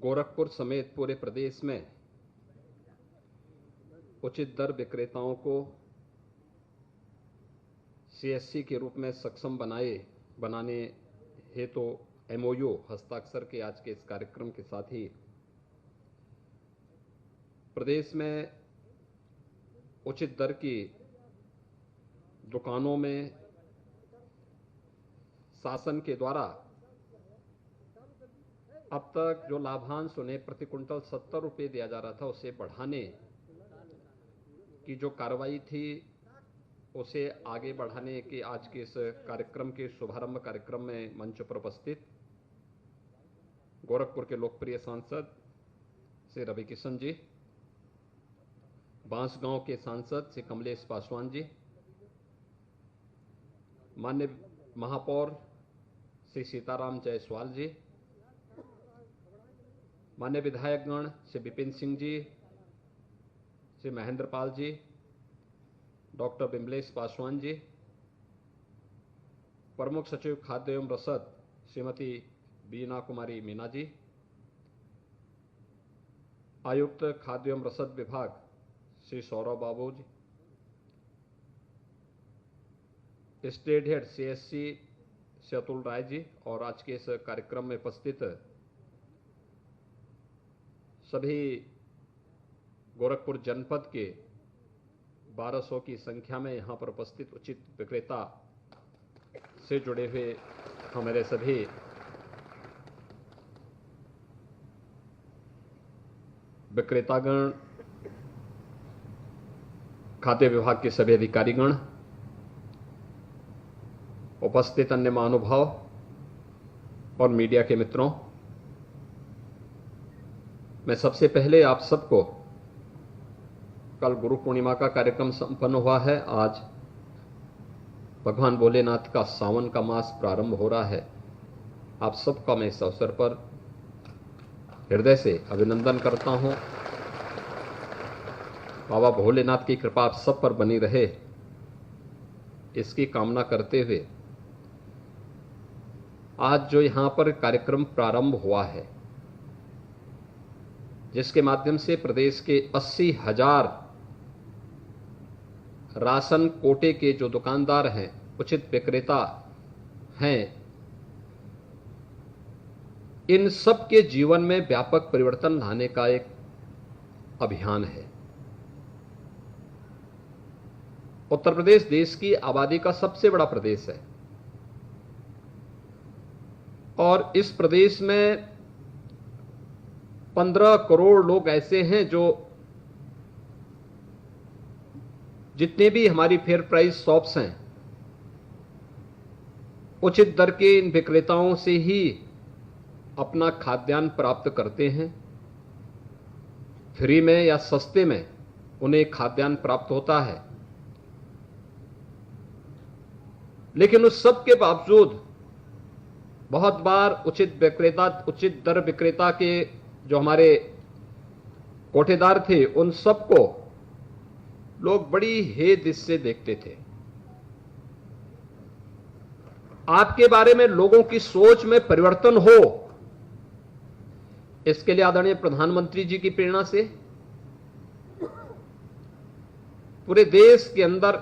गोरखपुर समेत पूरे प्रदेश में उचित दर विक्रेताओं को सीएससी के रूप में सक्षम बनाने हेतु एमओयू हस्ताक्षर के आज के इस कार्यक्रम के साथ ही प्रदेश में उचित दर की दुकानों में शासन के द्वारा अब तक जो लाभांश उन्हें प्रति क्विंटल 70 रुपये दिया जा रहा था उसे बढ़ाने की जो कार्रवाई थी उसे आगे बढ़ाने के आज के इस कार्यक्रम के शुभारंभ कार्यक्रम में मंच पर उपस्थित गोरखपुर के लोकप्रिय सांसद श्री रवि किशन जी, बांसगांव के सांसद श्री कमलेश पासवान जी, माननीय महापौर श्री सीताराम जायसवाल जी, माननीय विधायकगण श्री विपिन सिंह जी, श्री महेंद्र पाल जी, डॉक्टर बिमलेश पासवान जी, प्रमुख सचिव खाद्य एवं रसद श्रीमती बीना कुमारी मीना जी, आयुक्त खाद्य एवं रसद विभाग Shri Saurabh Babu ji, state head CSC Shri Atul Rai ji और आज के इस कार्यक्रम में उपस्थित सभी गोरखपुर जनपद के 1200 की संख्या में यहाँ पर उपस्थित उचित विक्रेता से जुड़े हुए हमारे सभी विक्रेतागण, खाद्य विभाग के सभी अधिकारीगण, उपस्थित अन्य महानुभाव और मीडिया के मित्रों, मैं सबसे पहले आप सबको कल गुरु पूर्णिमा का कार्यक्रम संपन्न हुआ है। आज भगवान भोलेनाथ का सावन का मास प्रारंभ हो रहा है। आप सबका मैं इस अवसर पर हृदय से अभिनंदन करता हूं। बाबा भोलेनाथ की कृपा आप सब पर बनी रहे, इसकी कामना करते हुए आज जो यहां पर कार्यक्रम प्रारंभ हुआ है, जिसके माध्यम से प्रदेश के 80,000 राशन कोटे के जो दुकानदार हैं, उचित विक्रेता हैं, इन सब के जीवन में व्यापक परिवर्तन लाने का एक अभियान है। उत्तर प्रदेश देश की आबादी का सबसे बड़ा प्रदेश है और इस प्रदेश में 15 करोड़ लोग ऐसे हैं जो जितने भी हमारी फेयर प्राइस शॉप्स हैं, उचित दर के इन विक्रेताओं से ही अपना खाद्यान्न प्राप्त करते हैं। फ्री में या सस्ते में उन्हें खाद्यान्न प्राप्त होता है, लेकिन उस सब के बावजूद बहुत बार उचित दर विक्रेता के जो हमारे कोठेदार थे, उन सबको लोग बड़ी हेद से देखते थे। आपके बारे में लोगों की सोच में परिवर्तन हो, इसके लिए आदरणीय प्रधानमंत्री जी की प्रेरणा से पूरे देश के अंदर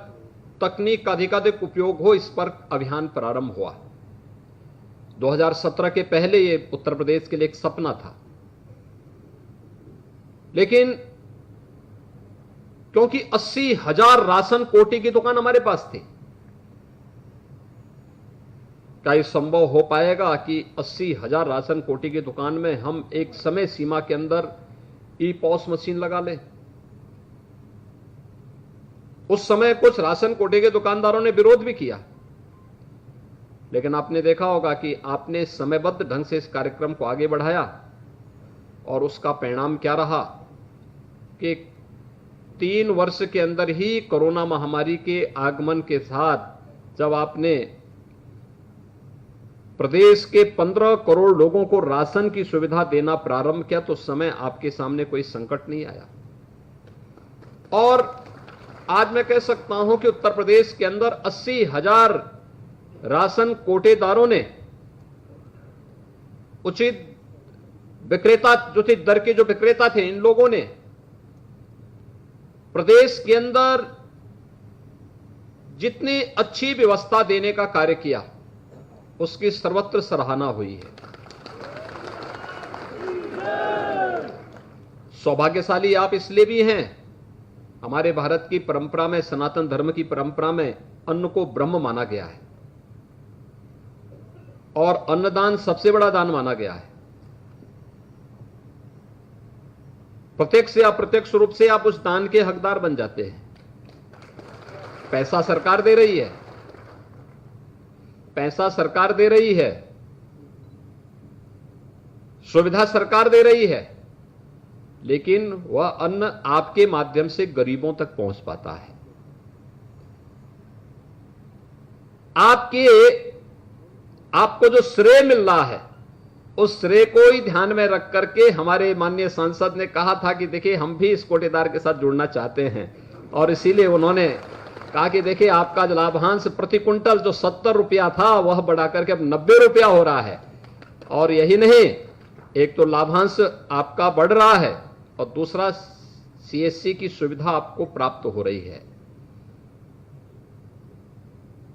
तकनीक का अधिकाधिक उपयोग हो, इस पर अभियान प्रारंभ हुआ। 2017 के पहले ये उत्तर प्रदेश के लिए एक सपना था, लेकिन क्योंकि 80,000 राशन कोटे की दुकान हमारे पास थी, क्या ये संभव हो पाएगा कि 80,000 राशन कोटी की दुकान में हम एक समय सीमा के अंदर ई पॉस मशीन लगा लें? उस समय कुछ राशन कोटे के दुकानदारों ने विरोध भी किया, लेकिन आपने देखा होगा कि आपने समयबद्ध ढंग से इस कार्यक्रम को आगे बढ़ाया और उसका परिणाम क्या रहा कि 3 वर्ष के अंदर ही कोरोना महामारी के आगमन के साथ जब आपने प्रदेश के 15 करोड़ लोगों को राशन की सुविधा देना प्रारंभ किया तो उस समय आपके सामने कोई संकट नहीं आया। और आज मैं कह सकता हूं कि उत्तर प्रदेश के अंदर 80,000 राशन कोटेदारों ने उचित विक्रेता जो थे, दर के जो विक्रेता थे, इन लोगों ने प्रदेश के अंदर जितनी अच्छी व्यवस्था देने का कार्य किया उसकी सर्वत्र सराहना हुई है। सौभाग्यशाली आप इसलिए भी हैं, हमारे भारत की परंपरा में, सनातन धर्म की परंपरा में अन्न को ब्रह्म माना गया है और अन्नदान सबसे बड़ा दान माना गया है। प्रत्यक्ष या अप्रत्यक्ष रूप से आप उस दान के हकदार बन जाते हैं। पैसा सरकार दे रही है, पैसा सरकार दे रही है, सुविधा सरकार दे रही है, लेकिन वह अन्न आपके माध्यम से गरीबों तक पहुंच पाता है। आपको जो श्रेय मिल रहा है उस श्रेय को ही ध्यान में रख करके हमारे माननीय सांसद ने कहा था कि देखिए हम भी इस कोटेदार के साथ जुड़ना चाहते हैं, और इसीलिए उन्होंने कहा कि देखिए आपका लाभांश प्रति क्विंटल जो 70 रुपया था वह बढ़ा करके अब 90 रुपया हो रहा है। और यही नहीं, एक तो लाभांश आपका बढ़ रहा है और दूसरा सीएससी की सुविधा आपको प्राप्त हो रही है।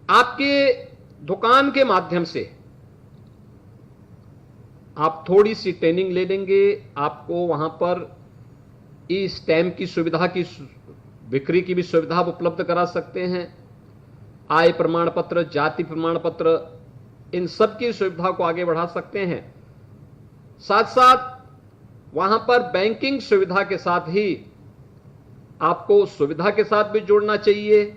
आपके दुकान के माध्यम से आप थोड़ी सी ट्रेनिंग ले लेंगे, आपको वहां पर ई स्टैम्प की सुविधा की बिक्री की भी सुविधा उपलब्ध करा सकते हैं। आय प्रमाण पत्र, जाति प्रमाण पत्र, इन सब की सुविधा को आगे बढ़ा सकते हैं। साथ साथ वहां पर बैंकिंग सुविधा के साथ ही आपको सुविधा के साथ भी जुड़ना चाहिए,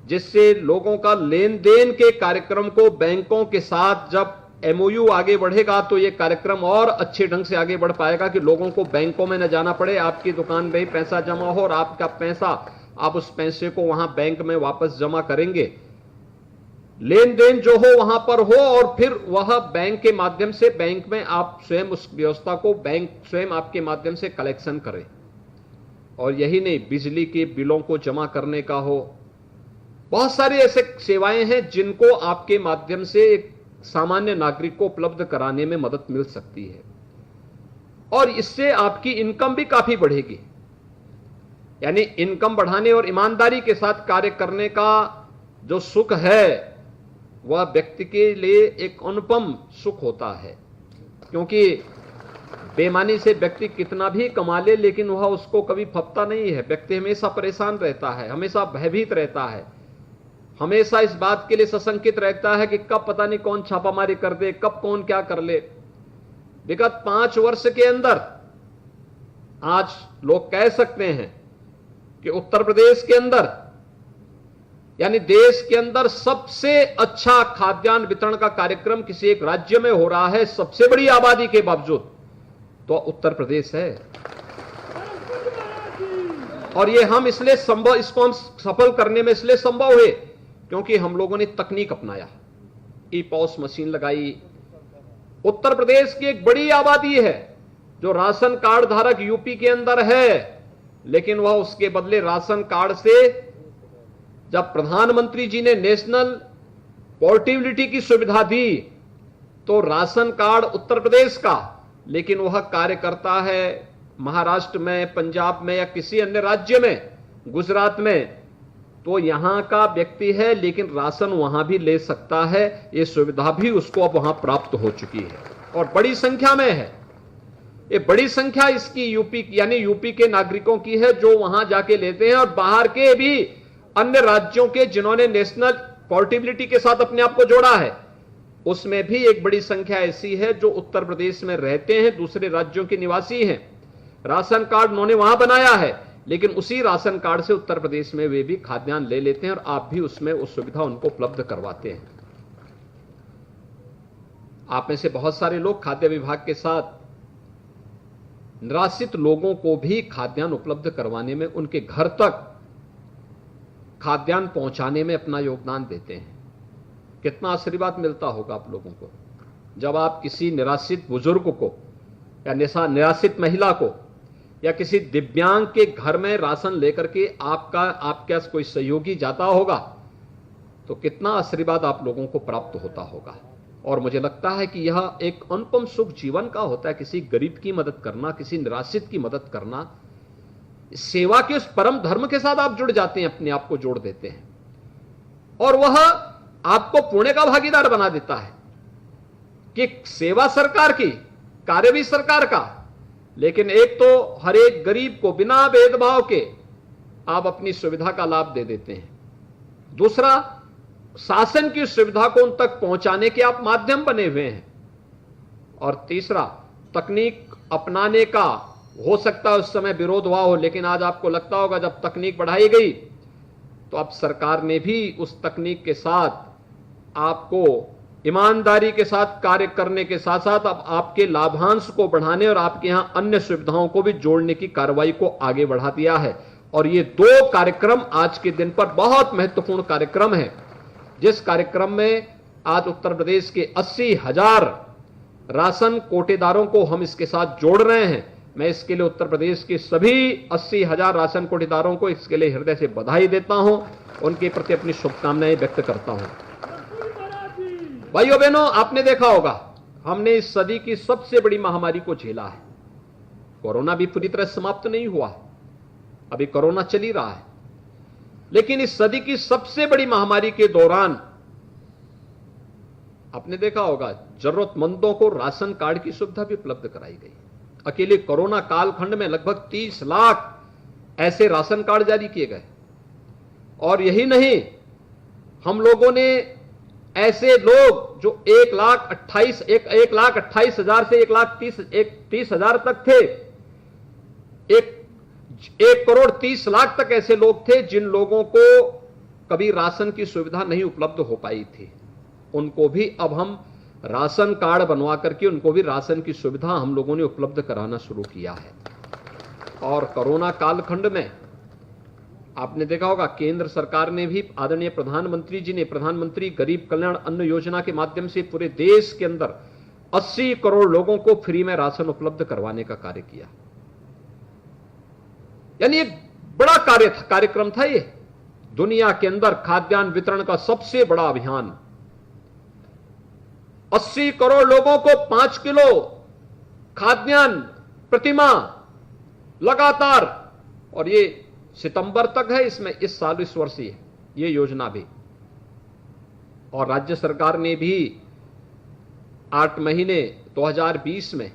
जिससे लोगों का लेन देन के कार्यक्रम को बैंकों के साथ जब एमओयू आगे बढ़ेगा तो ये कार्यक्रम और अच्छे ढंग से आगे बढ़ पाएगा कि लोगों को बैंकों में न जाना पड़े, आपकी दुकान में ही पैसा जमा हो और आपका पैसा, आप उस पैसे को वहां बैंक में वापस जमा करेंगे, लेन देन जो हो वहां पर हो, और फिर वह बैंक के माध्यम से बैंक में आप स्वयं उस व्यवस्था को बैंक स्वयं आपके माध्यम से कलेक्शन करे। और यही नहीं, बिजली के बिलों को जमा करने का हो, बहुत सारी ऐसे सेवाएं हैं जिनको आपके माध्यम से एक सामान्य नागरिक को उपलब्ध कराने में मदद मिल सकती है, और इससे आपकी इनकम भी काफी बढ़ेगी। यानी इनकम बढ़ाने और ईमानदारी के साथ कार्य करने का जो सुख है वह व्यक्ति के लिए एक अनुपम सुख होता है, क्योंकि बेईमानी से व्यक्ति कितना भी कमा ले लेकिन वह उसको कभी फपता नहीं है। व्यक्ति हमेशा परेशान रहता है, हमेशा भयभीत रहता है, हमेशा इस बात के लिए सशंकित रहता है कि कब पता नहीं कौन छापामारी कर दे, कब कौन क्या कर ले। विगत 5 वर्ष के अंदर आज लोग कह सकते हैं कि उत्तर प्रदेश के अंदर, यानी देश के अंदर सबसे अच्छा खाद्यान्न वितरण का कार्यक्रम किसी एक राज्य में हो रहा है, सबसे बड़ी आबादी के बावजूद, तो उत्तर प्रदेश है। और ये हम इसलिए संभव, इसको हम सफल करने में इसलिए संभव हुए क्योंकि हम लोगों ने तकनीक अपनाया, ई पॉस मशीन लगाई। उत्तर प्रदेश की एक बड़ी आबादी है जो राशन कार्ड धारक यूपी के अंदर है, लेकिन वह उसके बदले राशन कार्ड से, जब प्रधानमंत्री जी ने नेशनल पोर्टेबिलिटी की सुविधा दी तो राशन कार्ड उत्तर प्रदेश का, लेकिन वह कार्य करता है महाराष्ट्र में, पंजाब में या किसी अन्य राज्य में, गुजरात में, तो यहां का व्यक्ति है लेकिन राशन वहां भी ले सकता है। ये सुविधा भी उसको अब वहां प्राप्त हो चुकी है और बड़ी संख्या में है। ये बड़ी संख्या इसकी यूपी, यानी यूपी के नागरिकों की है जो वहां जाके लेते हैं, और बाहर के भी अन्य राज्यों के जिन्होंने नेशनल पोर्टेबिलिटी के साथ अपने आप को जोड़ा है उसमें भी एक बड़ी संख्या ऐसी है जो उत्तर प्रदेश में रहते हैं, दूसरे राज्यों के निवासी हैं, राशन कार्ड उन्होंने वहां बनाया है, लेकिन उसी राशन कार्ड से उत्तर प्रदेश में वे भी खाद्यान्न ले लेते हैं और आप भी उसमें उस सुविधा उनको उपलब्ध करवाते हैं। आप में से बहुत सारे लोग खाद्य विभाग के साथ निराश्रित लोगों को भी खाद्यान्न उपलब्ध करवाने में, उनके घर तक खाद्यान्न पहुंचाने में अपना योगदान देते हैं। कितना आशीर्वाद मिलता होगा आप लोगों को जब आप किसी निराश्रित बुजुर्ग को या निराश्रित महिला को या किसी दिव्यांग के घर में राशन लेकर के आपके कोई सहयोगी जाता होगा तो कितना आशीर्वाद आप लोगों को प्राप्त होता होगा। और मुझे लगता है कि यह एक अनुपम सुख जीवन का होता है, किसी गरीब की मदद करना, किसी निराश्रित की मदद करना, सेवा के उस परम धर्म के साथ आप जुड़ जाते हैं, अपने आप को जोड़ देते हैं और वह आपको पुण्य का भागीदार बना देता है कि सेवा सरकार की, कार्य भी सरकार का, लेकिन एक तो हर एक गरीब को बिना भेदभाव के आप अपनी सुविधा का लाभ दे देते हैं, दूसरा शासन की सुविधा को उन तक पहुंचाने के आप माध्यम बने हुए हैं, और तीसरा तकनीक अपनाने का हो सकता है उस समय विरोध हुआ हो, लेकिन आज आपको लगता होगा जब तकनीक बढ़ाई गई तो अब सरकार ने भी उस तकनीक के साथ आपको ईमानदारी के साथ कार्य करने के साथ साथ अब आपके लाभांश को बढ़ाने और आपके यहां अन्य सुविधाओं को भी जोड़ने की कार्रवाई को आगे बढ़ा दिया है। और ये दो कार्यक्रम आज के दिन पर बहुत महत्वपूर्ण कार्यक्रम है, जिस कार्यक्रम में आज उत्तर प्रदेश के 80,000 राशन कोटेदारों को हम इसके साथ जोड़ रहे हैं। मैं इसके लिए उत्तर प्रदेश के सभी 80,000 राशन कोटेदारों को इसके लिए हृदय से बधाई देता हूं, उनके प्रति अपनी शुभकामनाएं व्यक्त करता हूं। भाइयों बहनों, आपने देखा होगा हमने इस सदी की सबसे बड़ी महामारी को झेला है। कोरोना भी पूरी तरह समाप्त नहीं हुआ, अभी कोरोना चल ही रहा है, लेकिन इस सदी की सबसे बड़ी महामारी के दौरान आपने देखा होगा जरूरतमंदों को राशन कार्ड की सुविधा भी उपलब्ध कराई गई। अकेले कोरोना कालखंड में लगभग 30 लाख ऐसे राशन कार्ड जारी किए गए। और यही नहीं, हम लोगों ने ऐसे लोग जो 1,28,000 से 1,30,000 तक थे, 1,30,00,000 तक ऐसे लोग थे जिन लोगों को कभी राशन की सुविधा नहीं उपलब्ध हो पाई थी, उनको भी अब हम राशन कार्ड बनवा करके उनको भी राशन की सुविधा हम लोगों ने उपलब्ध कराना शुरू किया है। और कोरोना कालखंड में आपने देखा होगा केंद्र सरकार ने भी, आदरणीय प्रधानमंत्री जी ने प्रधानमंत्री गरीब कल्याण अन्न योजना के माध्यम से पूरे देश के अंदर 80 करोड़ लोगों को फ्री में राशन उपलब्ध करवाने का कार्य किया। यानी एक बड़ा कार्यक्रम था ये, दुनिया के अंदर खाद्यान्न वितरण का सबसे बड़ा अभियान। 80 करोड़ लोगों को 5 किलो खाद्यान्न प्रतिमाह लगातार, और ये सितंबर तक है, इसमें इस साल इस वर्ष ये योजना भी। और राज्य सरकार ने भी 8 महीने 2020 में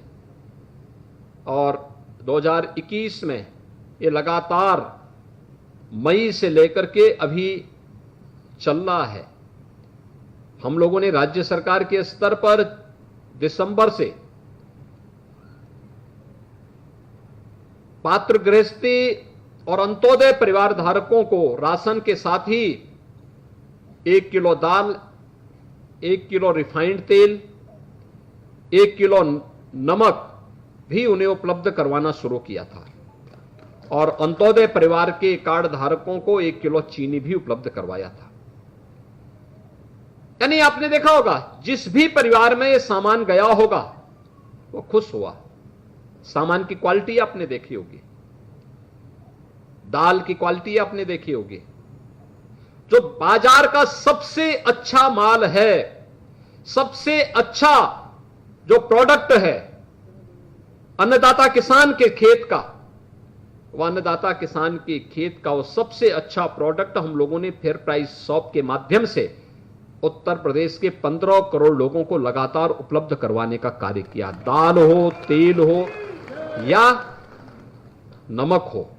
और 2021 में ये लगातार मई से लेकर के अभी चल रहा है। हम लोगों ने राज्य सरकार के स्तर पर दिसंबर से पात्र गृहस्थी और अंत्योदय परिवार धारकों को राशन के साथ ही 1 किलो दाल, 1 किलो रिफाइंड तेल, 1 किलो नमक भी उन्हें उपलब्ध करवाना शुरू किया था। और अंत्योदय परिवार के कार्ड धारकों को 1 किलो चीनी भी उपलब्ध करवाया था। यानी आपने देखा होगा जिस भी परिवार में ये सामान गया होगा वो खुश हुआ। सामान की क्वालिटी आपने देखी होगी, दाल की क्वालिटी आपने देखी होगी। जो बाजार का सबसे अच्छा माल है, सबसे अच्छा जो प्रोडक्ट है अन्नदाता किसान के खेत का, वो अन्नदाता किसान के खेत का वो सबसे अच्छा प्रोडक्ट हम लोगों ने फेयर प्राइस शॉप के माध्यम से उत्तर प्रदेश के 15 करोड़ लोगों को लगातार उपलब्ध करवाने का कार्य किया। दाल हो, तेल हो या नमक हो।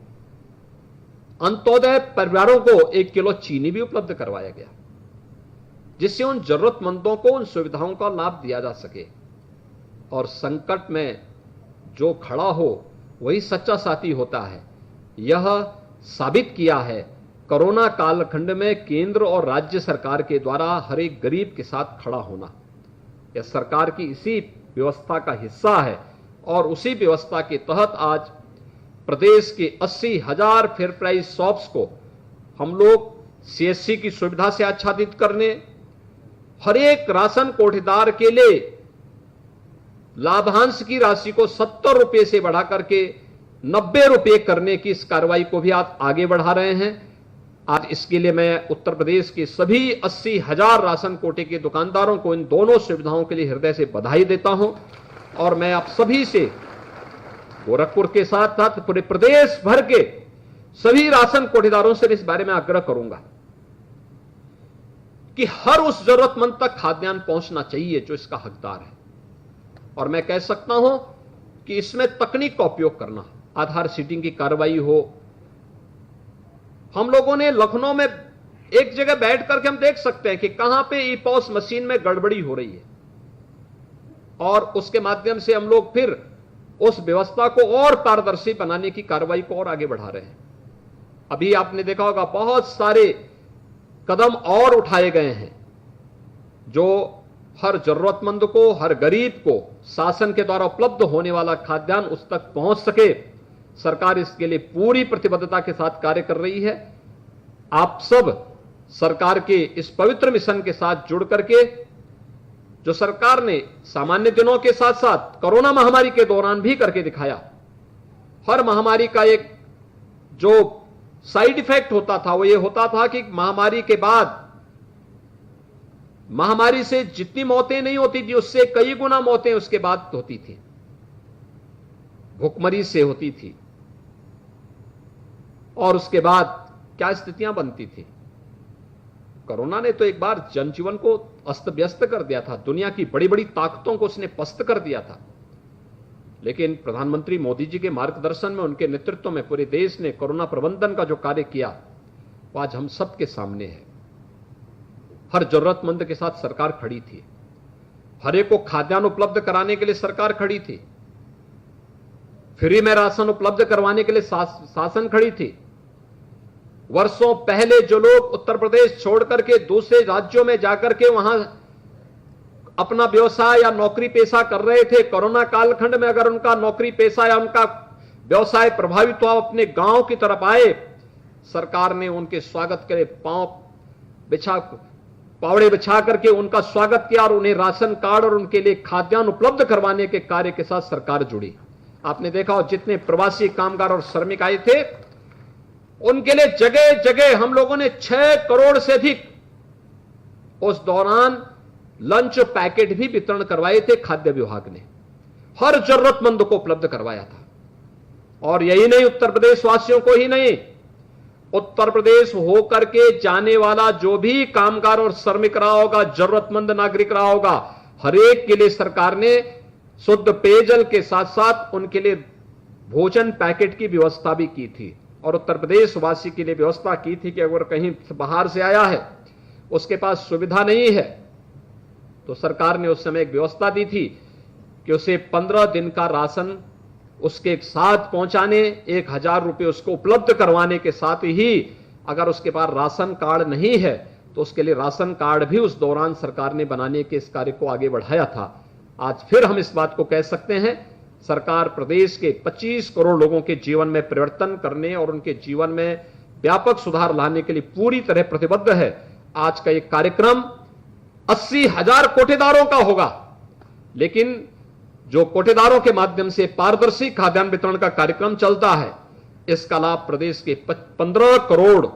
अंत्योदय परिवारों को 1 किलो चीनी भी उपलब्ध करवाया गया। जिससे उन जरूरतमंदों को उन सुविधाओं का लाभ दिया जा सके। और संकट में जो खड़ा हो वही सच्चा साथी होता है। यह साबित किया है कोरोना कालखंड में केंद्र और राज्य सरकार के द्वारा हर एक गरीब के साथ खड़ा होना। यह सरकार की इसी व्यवस्था का हिस्सा है और उसी व्यवस्था के तहत आज प्रदेश के 80,000 फेयर प्राइस शॉप्स को हम लोग CSC की सुविधा से आच्छादित करने, हर एक राशन कोठीदार के लिए लाभांश की राशि को 70 रुपए से बढ़ा करके 90 रुपए करने की इस कार्रवाई को भी आज आगे बढ़ा रहे हैं। आज इसके लिए मैं उत्तर प्रदेश के सभी 80,000 राशन कोटे के दुकानदारों को इन दोनों सुविधाओं के लिए हृदय से बधाई देता हूं और मैं आप सभी से गोरखपुर के साथ साथ पूरे प्रदेश भर के सभी राशन कोठीदारों से इस बारे में आग्रह करूंगा कि हर उस जरूरतमंद तक खाद्यान्न पहुंचना चाहिए जो इसका हकदार है। और मैं कह सकता हूं कि इसमें तकनीक का उपयोग करना, आधार सीडिंग की कार्रवाई हो। हम लोगों ने लखनऊ में एक जगह बैठ करके हम देख सकते हैं कि कहां पे ई-पॉस मशीन में गड़बड़ी हो रही है और उसके माध्यम से हम लोग फिर उस व्यवस्था को और पारदर्शी बनाने की कार्रवाई को और आगे बढ़ा रहे हैं। अभी आपने देखा होगा बहुत सारे कदम और उठाए गए हैं जो हर जरूरतमंद को, हर गरीब को शासन के द्वारा उपलब्ध होने वाला खाद्यान्न उस तक पहुंच सके। सरकार इसके लिए पूरी प्रतिबद्धता के साथ कार्य कर रही है। आप सब सरकार के इस पवित्र मिशन के साथ जुड़ करके, जो सरकार ने सामान्य दिनों के साथ साथ कोरोना महामारी के दौरान भी करके दिखाया। हर महामारी का एक जो साइड इफेक्ट होता था वो ये होता था कि महामारी के बाद महामारी से जितनी मौतें नहीं होती थी उससे कई गुना मौतें उसके बाद होती थी, भूखमरी से होती थी। और उसके बाद क्या स्थितियां बनती थी। कोरोना ने तो एक बार जनजीवन को अस्त व्यस्त कर दिया था, दुनिया की बड़ी बड़ी ताकतों को उसने पस्त कर दिया था। लेकिन प्रधानमंत्री मोदी जी के मार्गदर्शन में, उनके नेतृत्व में पूरे देश ने कोरोना प्रबंधन का जो कार्य किया वो आज हम सबके सामने है। हर जरूरतमंद के साथ सरकार खड़ी थी, हर एक को खाद्यान्न उपलब्ध कराने के लिए सरकार खड़ी थी, फ्री में राशन उपलब्ध करवाने के लिए शासन खड़ी थी। वर्षों पहले जो लोग उत्तर प्रदेश छोड़ करके दूसरे राज्यों में जाकर के वहां अपना व्यवसाय या नौकरी पेशा कर रहे थे, कोरोना कालखंड में अगर उनका नौकरी पेशा या उनका व्यवसाय प्रभावित हुआ, अपने गांव की तरफ आए, सरकार ने उनके स्वागत के लिए पावड़े बिछा करके उनका स्वागत किया और उन्हें राशन कार्ड और उनके लिए खाद्यान्न उपलब्ध करवाने के कार्य के साथ सरकार जुड़ी। आपने देखा हो जितने प्रवासी कामगार और श्रमिक आए थे उनके लिए जगह जगह हम लोगों ने 6 करोड़ से अधिक उस दौरान लंच पैकेट भी वितरण करवाए थे। खाद्य विभाग ने हर जरूरतमंद को उपलब्ध करवाया था। और यही नहीं, उत्तर प्रदेश वासियों को ही नहीं, उत्तर प्रदेश होकर के जाने वाला जो भी कामगार और श्रमिक रहा होगा, जरूरतमंद नागरिक रहा होगा, हर एक के लिए सरकार ने शुद्ध पेयजल के साथ साथ उनके लिए भोजन पैकेट की व्यवस्था भी की थी। और उत्तर प्रदेश वासी के लिए व्यवस्था की थी कि अगर कहीं बाहर से आया है, उसके पास सुविधा नहीं है, तो सरकार ने उस समय एक व्यवस्था दी थी कि उसे 15 दिन का राशन उसके साथ पहुंचाने, 1,000 रुपए उसको उपलब्ध करवाने के साथ ही अगर उसके पास राशन कार्ड नहीं है तो उसके लिए राशन कार्ड भी उस दौरान सरकार ने बनाने के इस कार्य को आगे बढ़ाया था। आज फिर हम इस बात को कह सकते हैं, सरकार प्रदेश के 25 करोड़ लोगों के जीवन में परिवर्तन करने और उनके जीवन में व्यापक सुधार लाने के लिए पूरी तरह प्रतिबद्ध है। आज का एक कार्यक्रम 80,000 कोटेदारों का होगा, लेकिन जो कोटेदारों के माध्यम से पारदर्शी खाद्यान्न वितरण का कार्यक्रम चलता है, इसका लाभ प्रदेश के 15 करोड़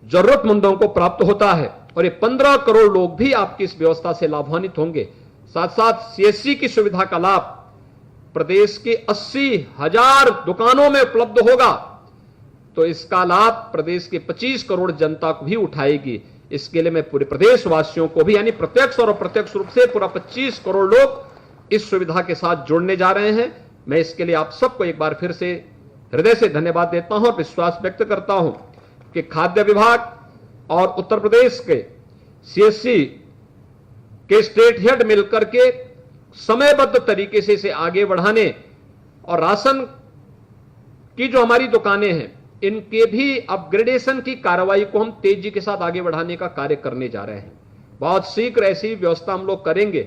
जरूरतमंदों को प्राप्त होता है और ये 15 करोड़ लोग भी आपकी इस व्यवस्था से लाभान्वित होंगे। साथ साथ CSC की सुविधा का लाभ प्रदेश के 80,000 दुकानों में उपलब्ध होगा, तो इसका लाभ प्रदेश के 25 करोड़ जनता को भी उठाएगी। इसके लिए मैं पूरे प्रदेश वासियों को भी, यानी प्रत्यक्ष और अप्रत्यक्ष रूप से पूरा 25 करोड़ लोग इस सुविधा के साथ जुड़ने जा रहे हैं। मैं इसके लिए आप सबको एक बार फिर से हृदय से धन्यवाद देता हूं और विश्वास व्यक्त करता हूं कि खाद्य विभाग और उत्तर प्रदेश के सीएससी के स्टेट हेड मिलकर के समयबद्ध तरीके से इसे आगे बढ़ाने और राशन की जो हमारी दुकानें हैं इनके भी अपग्रेडेशन की कार्रवाई को हम तेजी के साथ आगे बढ़ाने का कार्य करने जा रहे हैं। बहुत शीघ्र ऐसी व्यवस्था हम लोग करेंगे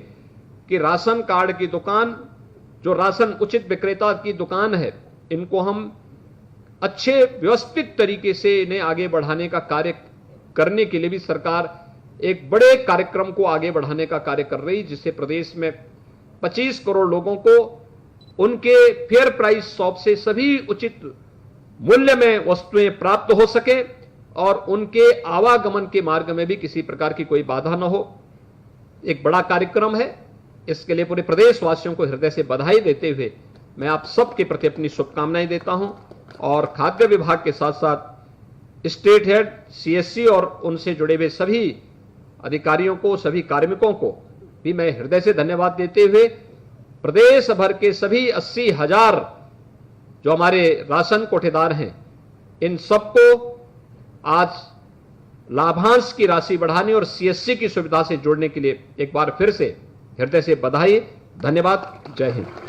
कि राशन कार्ड की दुकान, जो राशन उचित विक्रेता की दुकान है, इनको हम अच्छे व्यवस्थित तरीके से इन्हें आगे बढ़ाने का कार्य करने के लिए भी सरकार एक बड़े कार्यक्रम को आगे बढ़ाने का कार्य कर रही है, जिससे प्रदेश में 25 करोड़ लोगों को उनके फेयर प्राइस शॉप से सभी उचित मूल्य में वस्तुएं प्राप्त हो सके और उनके आवागमन के मार्ग में भी किसी प्रकार की कोई बाधा न हो। एक बड़ा कार्यक्रम है, इसके लिए पूरे प्रदेशवासियों को हृदय से बधाई देते हुए मैं आप सबके प्रति अपनी शुभकामनाएं देता हूं और खाद्य विभाग के साथ साथ स्टेट हेड, सीएससी और उनसे जुड़े हुए सभी अधिकारियों को, सभी कार्मिकों को भी मैं हृदय से धन्यवाद देते हुए प्रदेश भर के सभी 80,000 जो हमारे राशन कोठेदार हैं, इन सबको आज लाभांश की राशि बढ़ाने और सीएससी की सुविधा से जोड़ने के लिए एक बार फिर से हृदय से बधाई, धन्यवाद। जय हिंद।